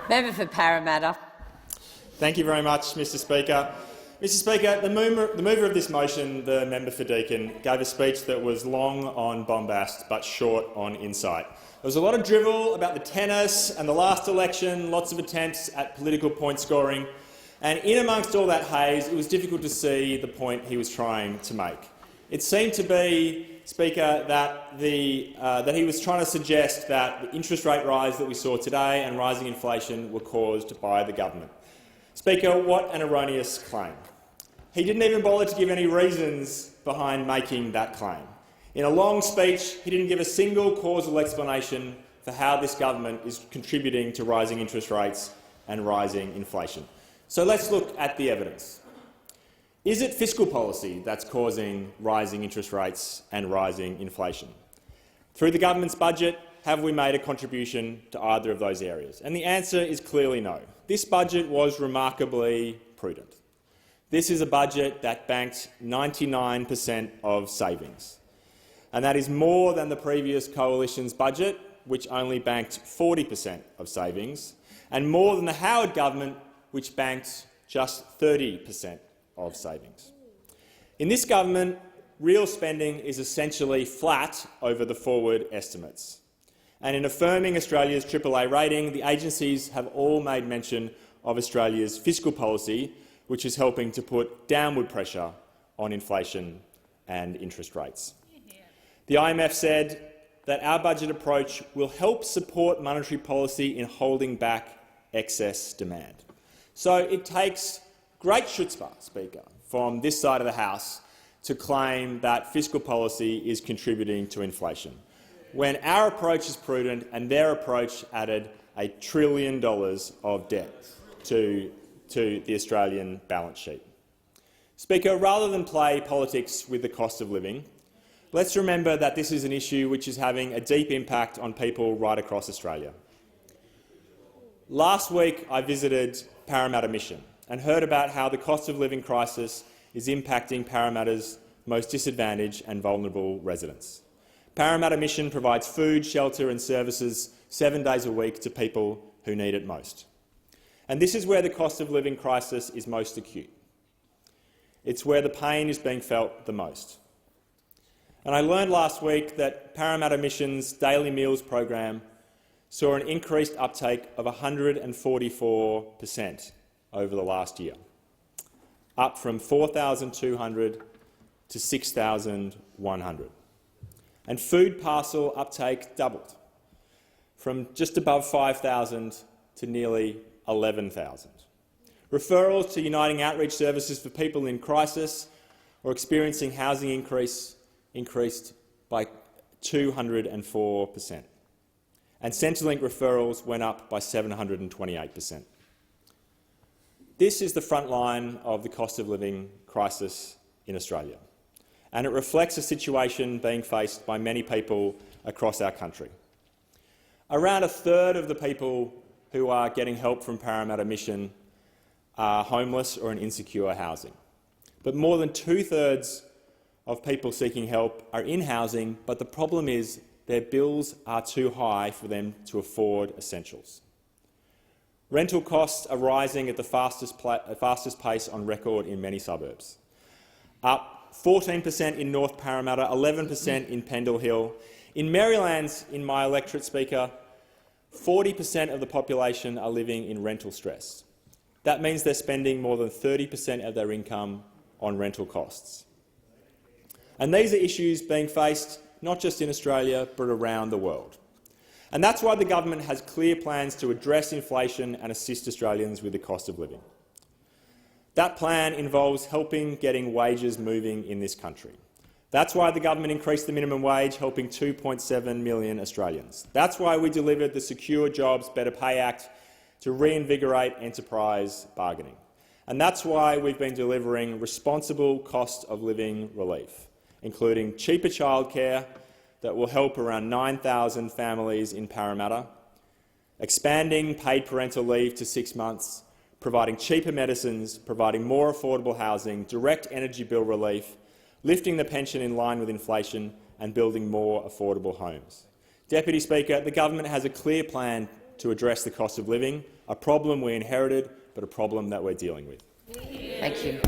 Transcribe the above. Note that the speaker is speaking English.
Member for Parramatta. Thank you very much, Mr Speaker. Mr Speaker, the mover of this motion, the member for Deakin, gave a speech that was long on bombast but short on insight. There was a lot of drivel about the tennis and the last election, lots of attempts at political point scoring, and in amongst all that haze, it was difficult to see the point he was trying to make. It seemed to be, Speaker, that he was trying to suggest that the interest rate rise that we saw today and rising inflation were caused by the government. Speaker, what an erroneous claim. He didn't even bother to give any reasons behind making that claim. In a long speech, he didn't give a single causal explanation for how this government is contributing to rising interest rates and rising inflation. So let's look at the evidence. Is it fiscal policy that's causing rising interest rates and rising inflation? Through the government's budget, have we made a contribution to either of those areas? And the answer is clearly no. This budget was remarkably prudent. This is a budget that banked 99% of savings, and that is more than the previous coalition's budget, which only banked 40% of savings, and more than the Howard government, which banked just 30% of savings. In this government, real spending is essentially flat over the forward estimates. And in affirming Australia's AAA rating, the agencies have all made mention of Australia's fiscal policy, which is helping to put downward pressure on inflation and interest rates. The IMF said that our budget approach will help support monetary policy in holding back excess demand. So it takes great chutzpah, Speaker, from this side of the House to claim that fiscal policy is contributing to inflation, when our approach is prudent and their approach added $1 trillion of debt to the Australian balance sheet. Speaker, rather than play politics with the cost of living, let's remember that this is an issue which is having a deep impact on people right across Australia. Last week I visited Parramatta Mission and heard about how the cost of living crisis is impacting Parramatta's most disadvantaged and vulnerable residents. Parramatta Mission provides food, shelter and services 7 days a week to people who need it most. And this is where the cost of living crisis is most acute. It's where the pain is being felt the most. And I learned last week that Parramatta Mission's daily meals program saw an increased uptake of 144% over the last year, up from 4,200 to 6,100. And food parcel uptake doubled, from just above 5,000 to nearly 11,000. Referrals to Uniting Outreach Services for people in crisis or experiencing housing increased by 204%. And Centrelink referrals went up by 728%. This is the front line of the cost of living crisis in Australia, and it reflects a situation being faced by many people across our country. Around a third of the people who are getting help from Parramatta Mission are homeless or in insecure housing. But more than 2/3 of people seeking help are in housing, but the problem is their bills are too high for them to afford essentials. Rental costs are rising at the fastest pace on record in many suburbs, up 14% in North Parramatta, 11% in Pendle Hill. In Maryland, in my electorate, Speaker, 40% of the population are living in rental stress. That means they're spending more than 30% of their income on rental costs. And these are issues being faced not just in Australia but around the world. And that's why the government has clear plans to address inflation and assist Australians with the cost of living. That plan involves helping getting wages moving in this country. That's why the government increased the minimum wage, helping 2.7 million Australians. That's why we delivered the Secure Jobs Better Pay Act to reinvigorate enterprise bargaining. And that's why we've been delivering responsible cost of living relief, including cheaper childcare that will help around 9,000 families in Parramatta, expanding paid parental leave to 6 months, providing cheaper medicines, providing more affordable housing, direct energy bill relief, lifting the pension in line with inflation and building more affordable homes. Deputy Speaker, the government has a clear plan to address the cost of living, a problem we inherited but a problem that we're dealing with. Thank you.